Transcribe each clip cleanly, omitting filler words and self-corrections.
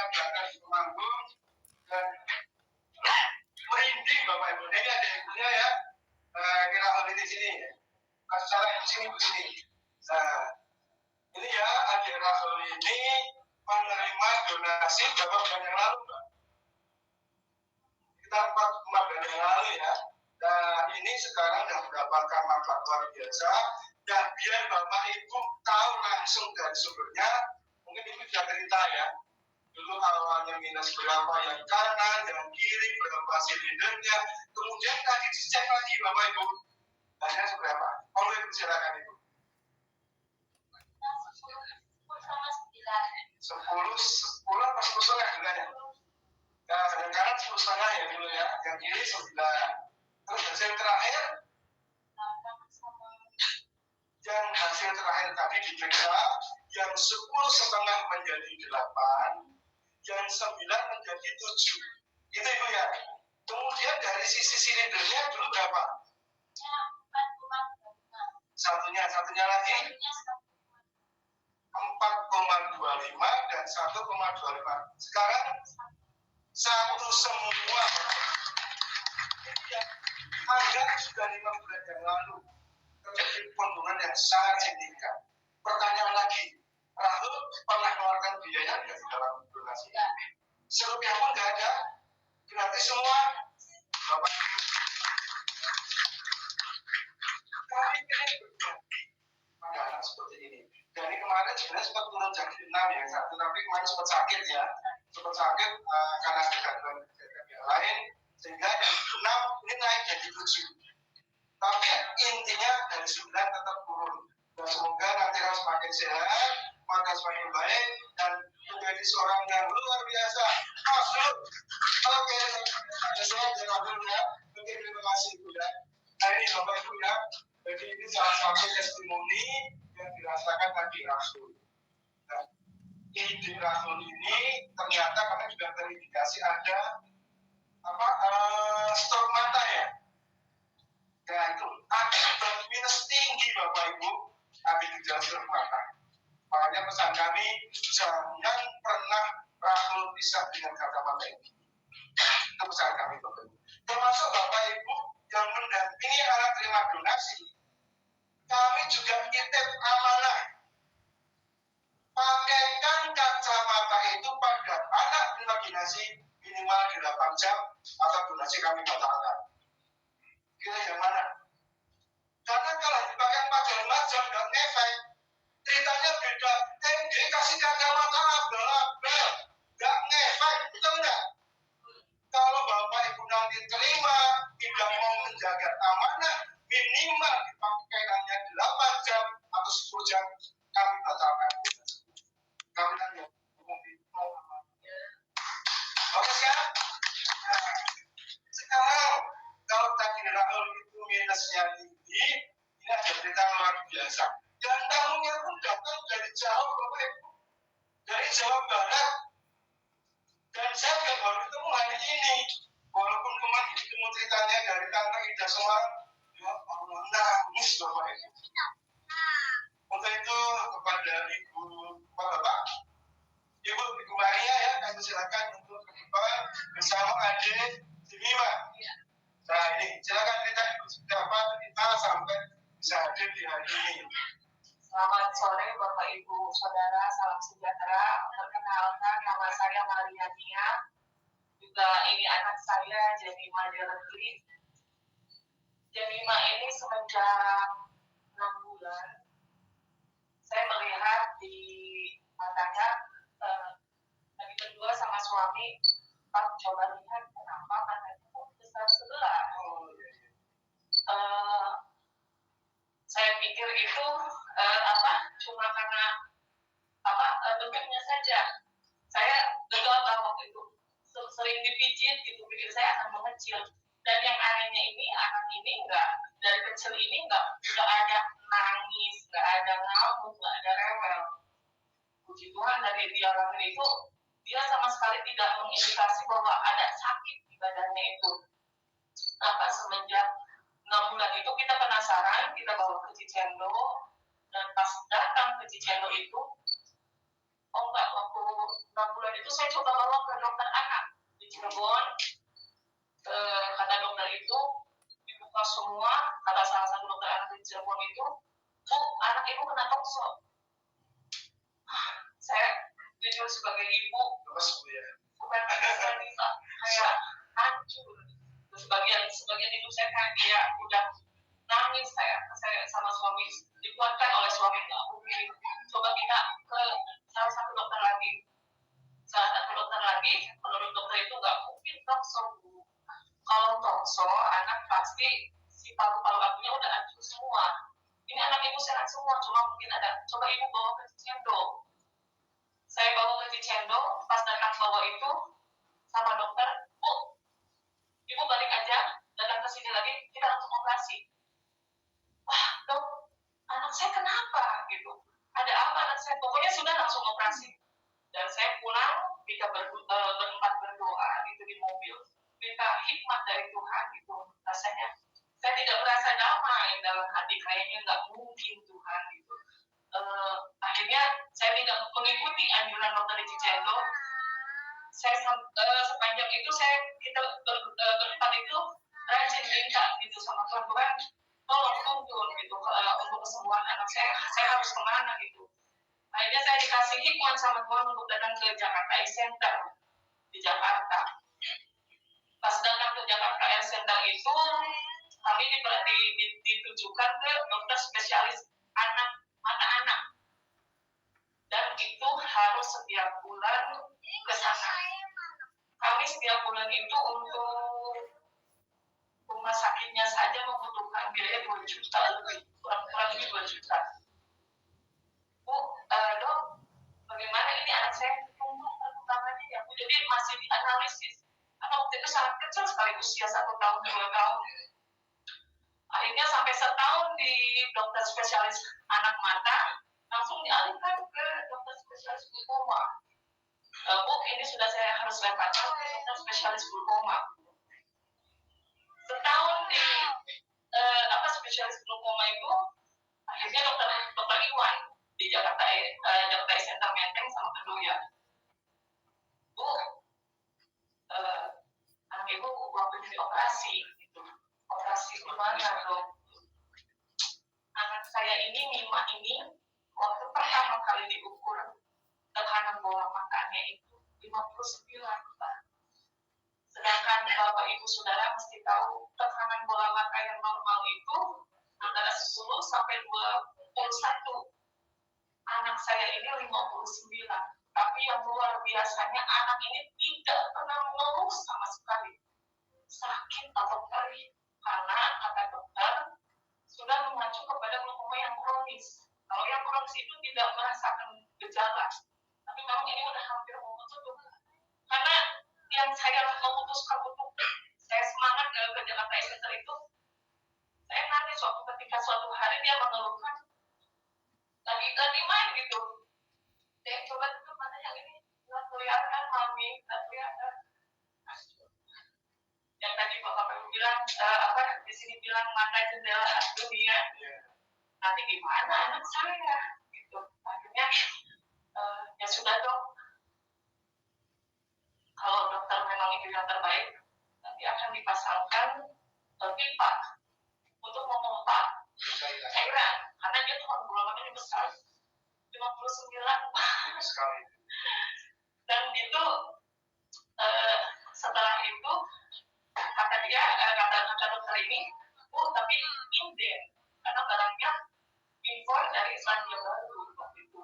adakan di Temanggung dan merinding Bapak Ibu. Ini ada ibunya ya, kira di sini. Secara di sini begini. Nah, ini ya Adik Rahul ini menerima donasi berapa bulan yang lalu, Mbak? Kita 4 bulan yang lalu ya. Nah, ini sekarang sudah mendapatkan manfaat luar biasa. Dan biar Bapak Ibu tahu langsung dari sumbernya, mungkin Ibu bisa cerita ya. Dulu awalnya minus berapa yang kanan, yang kiri, berapa silindernya. Kemudian tadi dicek lagi Bapak Ibu. Hanya seberapa? Kalau Ibu silakan Ibu. 10 apa 10 setengah gulanya? Nah, yang kanan 10 setengah ya dulu ya, yang kiri 9. Terus hasil terakhir, yang hasil terakhir tadi diperiksa, yang 10 setengah menjadi 8, yang 9 menjadi 7. Itu Ibu ya. Kemudian dari sisi silindernya dulu berapa? Satunya lagi 4,25 dan 1,25. Sekarang satu semua. Agak sudah 5 bulan yang lalu terjadi penurunan yang sangat signifikan. Pertanyaan lagi, Rahul pernah mengeluarkan biaya nggak di dalam donasi? Serupiah pun nggak ada, gratis semua. Bapak Ibu. Kami ingin berbagi pada anak seperti ini. Dari kemarin sebenarnya sempat turun jadi 6 ya, tetapi kemarin sempat sakit ya, karena ada gangguan yang lain, sehingga dari 6 ini naik jadi 7. Tapi intinya dari 9 tetap turun. Dan semoga nanti akan semakin sehat, maka semakin baik, dan menjadi seorang yang luar biasa. Oke, saya Rahul ya. Oke, terima kasih Ibu ya. Nah ini Bapak Ibu ya, jadi ini salah satu testimoni yang dirasakan tadi Rahul. Nah, ide Rahul ini ternyata karena juga terindikasi ada stroke mata ya. Nah itu akibat minus tinggi Bapak Ibu, habis gejala stroke mata. Makanya pesan kami, jangan pernah Rahul pisah dengan kacamata ini. Itu pesan kami Bapak Ibu. Termasuk Bapak Ibu yang mendampingi anak terima donasi, kami juga titip amanah. Pakaikan kacamata itu pada anak terima donasi minimal 8 jam atau donasi kami batalkan. Kira yang mana? Karena kalau dipakai 4 jam 5 jam dan efek, ceritanya beda. Kasih kacamata abal-abal, nggak ngefek, betul nggak? Kalau Bapak Ibu nanti terima, tidak mau menjaga amanah, minimal dipakai hanya 8 jam atau 10 jam, kami batalkan. Kami hanya oke sekarang? Sekarang, kalau tadi Rahul itu minusnya tinggi, ini ada berita luar biasa. Dan tamunya pun datang dari jauh, Bapak Ibu. Dari Jawa Barat. Dan saya juga baru ketemu hari ini. Walaupun kemarin ketemu ceritanya dari Tante Ida Semarang, ya Allah nangis Bapak Ibu. Untuk itu kepada Ibu Bapak, Ibu Maria ya, kami silakan untuk ke depan bersama adik Jemima. Nah ini silakan kita Ibu siapa kita sampai bisa hadir di hari ini. Selamat sore Bapak Ibu Saudara, salam sejahtera. Perkenalkan nama saya Maria Nia. Juga ini anak saya Jemima Delegri. Jemima ini semenjak 6 bulan saya melihat di matanya lagi berdua sama suami, Pak coba lihat kenapa matanya kok besar sebelah. Saya pikir itu cuma karena bentuknya saja. Saya gegabah waktu itu, sering dipijit gitu, pikir saya akan mengecil. Dan yang anehnya ini, anak ini enggak, dari kecil ini enggak ada nangis, enggak ada ngamuk, enggak ada rewel. Puji Tuhan dari dia lahir itu, dia sama sekali tidak mengindikasi bahwa ada sakit di badannya itu. Nah, pas semenjak 6 bulan itu kita penasaran, kita bawa ke Cicendo, dan pas datang ke Cicendo itu, Oh enggak, waktu 6 bulan itu saya coba bawa ke dokter anak di Cirebon. Kata dokter itu dibuka semua, kata salah satu dokter anak di Cirebon itu, Bu, anak ibu kena toksok. Saya jujur sebagai ibu, bukan saya bisa kayak hancur. Sebagian hidup saya kayak udah nangis saya sama suami, dikuatkan oleh suami, nggak mungkin. Coba kita ke salah satu dokter lagi. Menurut dokter itu nggak mungkin toksok, Bu. Kalau toksok, anak pasti si paru-paru akunya udah hancur semua. Ini anak ibu sehat semua, cuma mungkin ada. Coba ibu bawa ke Cicendo. Saya bawa ke Cicendo, pas datang bawa itu sama dokter, Bu, ibu balik aja, datang ke sini lagi, kita langsung operasi. Wah, dok, anak saya kenapa gitu? Ada apa anak saya? Pokoknya sudah langsung operasi. Dan saya pulang, kita berempat berdoa gitu di mobil, minta hikmat dari Tuhan gitu. Rasanya saya tidak merasa damai dalam hati, kayaknya nggak mungkin Tuhan gitu. Akhirnya saya tidak mengikuti anjuran dokter di Cicendo. Saya sepanjang itu kita berempat itu rajin minta gitu sama Tuhan, tolong tuntun gitu untuk kesembuhan anak saya harus kemana gitu. Akhirnya saya dikasih hikmat sama Tuhan untuk datang ke Jakarta Eye Center di Jakarta. Pas datang ke Jakarta Eye Center itu kami ditujukan ke dokter spesialis mata anak, dan itu harus setiap bulan ke sana. Kami setiap bulan itu untuk rumah sakitnya saja membutuhkan biaya 2 juta lebih, kurang lebih 2 juta. Bu, dok, bagaimana ini anak saya tumbuh perkembangannya ya? Jadi masih dianalisis. Karena waktu itu sangat kecil sekali, usia 1 tahun, 2 tahun. Akhirnya sampai setahun di dokter spesialis anak mata, langsung dialihkan ke dokter spesialis glaukoma. Bu, ini sudah saya harus lemparkan ke dokter spesialis glaukoma. Setahun di spesialis glaukoma itu, akhirnya dokter Iwan di Jakarta Eye Center Menteng sama Kedoya. Bu, anak ibu waktu dioperasi gitu. Operasi gimana dok? Anak saya ini Mima ini waktu pertama kali diukur tekanan bola matanya itu 59, Pak. Sedangkan Bapak Ibu Saudara mesti tahu tekanan bola mata yang normal itu antara 10 sampai 21. Anak saya ini 59. Tapi yang luar biasanya anak ini tidak pernah mengeluh sama sekali sakit atau perih, karena kata dokter sudah mengacu kepada glaukoma yang kronis. Kalau yang kronis itu tidak merasakan gejala, tapi memang ini udah hampir mau tutup. Karena yang saya memutuskan untuk saya semangat ke Jakarta Eye Center itu, saya nangis waktu ketika suatu hari dia mengeluhkan lagi main gitu. Saya coba tutup mata yang ini, nggak kelihatan mami, nggak kelihatan. Yang tadi Bapak bilang di sini bilang mata jendela dunia. Nanti gimana anak saya gitu. Akhirnya ya sudah dok, kalau dokter memang itu yang terbaik, nanti akan dipasangkan pipa untuk memompa cairan, karena dia tuh bola matanya besar 59 sekali. Dan itu setelah itu kata dokter ini, Bu, tapi inden karena barangnya impor dari Islandia Baru waktu itu,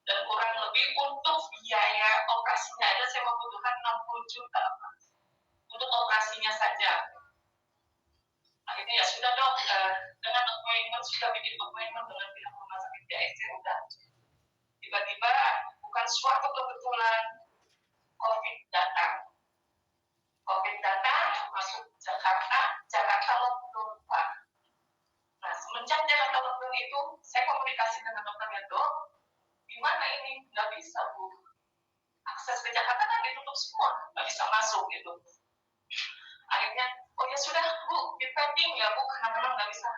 dan kurang lebih untuk biaya operasinya aja saya membutuhkan 60 juta untuk operasinya saja. Akhirnya ya sudah dok, dengan appointment, sudah bikin appointment dengan pihak rumah sakit DAC, udah tiba-tiba bukan suatu kebetulan COVID datang masuk Jakarta lockdown, Pak. Nah, semenjak Jakarta lockdown itu, saya komunikasi dengan dokternya, dok, gimana ini? Nggak bisa, Bu. Akses ke Jakarta kan ditutup semua, nggak bisa masuk gitu. Akhirnya, oh ya sudah, Bu, dipending ya, Bu, karena memang nggak bisa.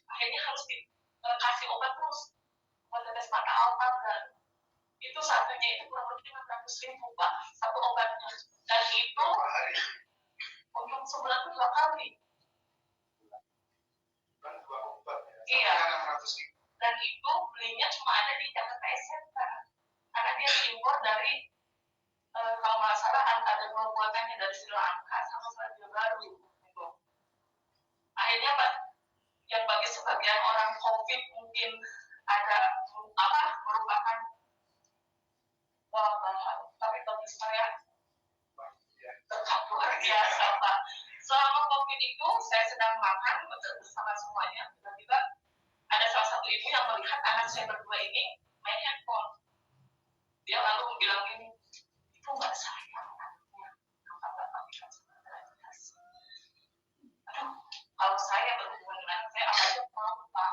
Akhirnya harus dikasih obat terus, obat tetes mata Alphagan. Itu satunya itu kurang lebih 600.000 Pak, satu obatnya. Dan itu untuk sebulan itu 2 kali. Kan 2 obat ya. Iya. 600.000. Dan itu belinya cuma ada di Jakarta SMK. Karena dia diimpor dari kalau nggak salah ada buatannya dari Sri Lanka sama Selandia Baru. Gitu. Akhirnya Pak, yang bagi sebagian orang COVID mungkin ada merupakan bahan, tapi bagi saya tetap luar biasa Pak. Selama COVID itu saya sedang makan bersama semuanya, tiba-tiba ada salah satu ibu yang melihat anak saya berdua ini main handphone. Dia lalu bilang gini, itu nggak saya anaknya, kenapa pakai jelas. Aduh, kalau saya berhubungan dengan anak saya apa aja mau Pak.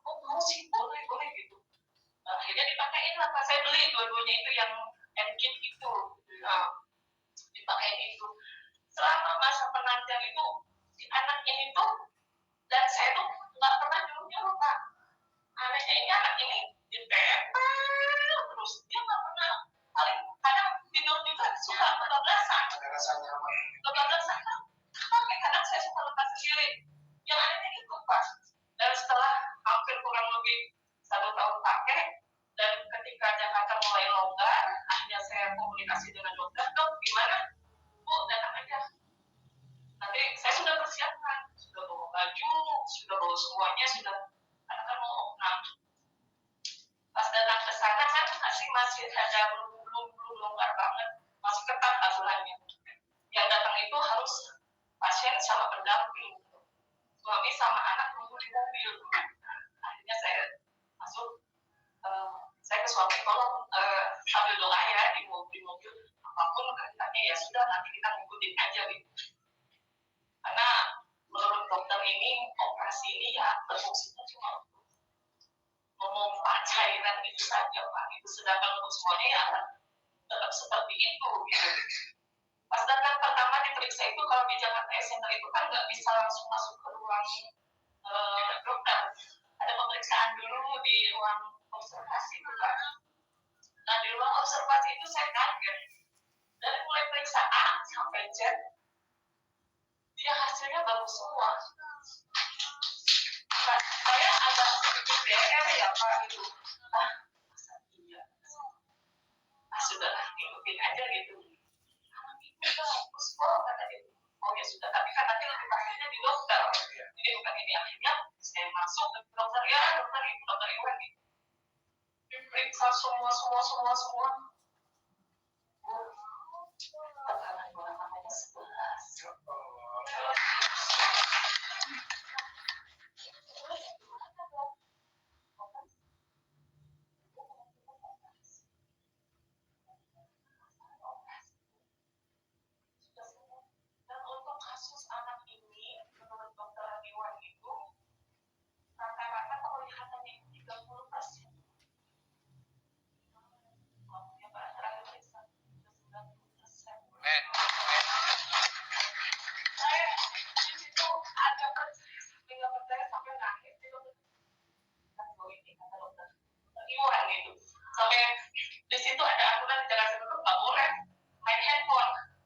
Oh mau sih, boleh gitu. Akhirnya dipakaiin lah Pak, saya beli dua-duanya itu yang engine itu. Nah, dipakein itu. Selama masa penantian itu, si anak ini tuh, dan saya tuh nggak pernah nyuruh Pak. Anak ini ditempel terus, dia nggak pernah, paling kadang tidur juga suka kebablasan. Ada rasa nyaman. Kebablasan kan, kadang saya suka lepas sendiri. Yang anehnya itu Pak. Dan setelah hampir kurang lebih 1 tahun pakai, dan ketika Jakarta mulai longgar, akhirnya saya komunikasi dengan dokter, dok gimana? Bu, datang aja. Nanti saya sudah persiapkan, sudah bawa baju, sudah bawa semuanya, sudah akan mau. Nah, pas datang ke sana kan masih ada belum longgar banget, masih ketat aturannya. Yang datang itu harus pasien sama pendamping, suami sama anak tunggu di mobil. Akhirnya saya masuk, saya ke suami tolong sambil doa ya di mobil apapun keretanya ya sudah nanti kita ngikutin aja gitu. Karena menurut dokter ini operasi ini ya berfungsinya cuma untuk memompa cairan itu saja Pak. Itu sedangkan untuk semuanya ya tetap seperti itu gitu. Pas datang pertama diperiksa itu kalau di Jakarta Center itu kan nggak bisa langsung masuk ke ruang dokter. Ada pemeriksaan dulu di ruang observasi Pak. Nah di ruang observasi itu saya kaget. Dari mulai periksa A sampai Z, dia hasilnya bagus semua. Nah, saya agak sedikit BR ya Pak gitu. Masa iya? Sudahlah, ikutin aja gitu. Itu bagus kok kata dia. Oh ya sudah, tapi kan nanti lebih pastinya di dokter. Jadi bukan ini. Akhirnya saya masuk ke dokter ya, dokter Iwan gitu. Diperiksa semua. Tekanan bola matanya 11. Dan untuk kasus anak ini, menurut dokter Iwan itu rata-rata penglihatannya itu 30%. Yang terakhir periksa 90%. Saya di situ agak nggak percaya sampai nangis gitu. Ini kata dokter Iwan gitu. Sampai di situ ada aturan di Jakarta itu nggak boleh main handphone.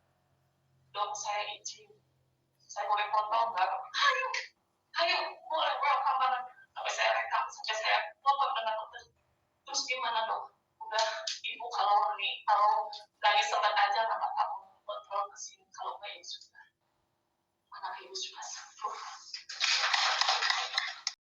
Dok saya izin, saya boleh foto nggak? Ayo, boleh welcome banget. Sampai saya rekam, sampai saya foto dengan dokter. Terus gimana dok? Udah ibu kalau lagi sempat aja nggak apa-apa kontrol ke sini, kalau nggak ya sudah. Anak ibu juga